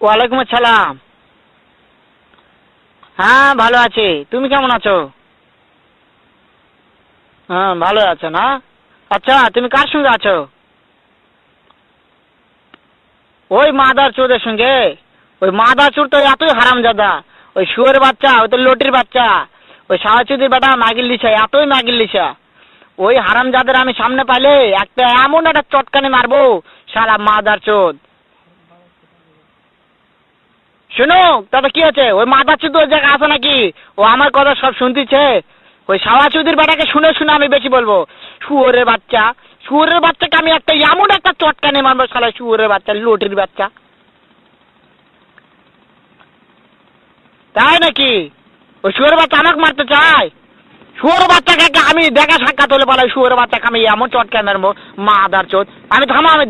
ওয়ালাইকুম আসসালাম। হ্যাঁ ভালো আছি, তুমি কেমন আছো? হ্যাঁ ভালো আছো না? আচ্ছা তুমি কার সঙ্গে আছো? ওই মাদার চোদের সঙ্গে। ওই মাদার চোর তো এতই হারামজাদা। ওই শুয়োরের বাচ্চা, ওই তো লটির বাচ্চা। ওই সাওয়াচুদির বেটা মাগিল লিসা, এতই মাগিল লিসা। ওই হারামজাদের আমি সামনে পাইলে একটা এমন একটা চটকানি মারবো, শালা মাদার চোদ। শুনো, তবে কি আছে? ওই মাদার চোদ ওই জায়গায় আছে নাকি? ও আমার কথা সব শুনতিছে। ওই সাওয়াচুদির বেটাকে শুনে শুনে আমি বেশি বলবো। শুয়োরের বাচ্চা, শুয়োরের বাচ্চাকে আমি একটা এমন একটা চটকানি মারবো, শালা শুয়োরের বাচ্চা, লটির বাচ্চা। তাই নাকি? ওই শুয়োরের বাচ্চা আমাকে মারতে চায়? শুয়োরের বাচ্চাকে আমি দেখা সাক্ষাৎ হলে বলে শুয়োরের বাচ্চাকে আমি এমন চটকানি মারবো, মাদার চোদ। আমি থামো, আমি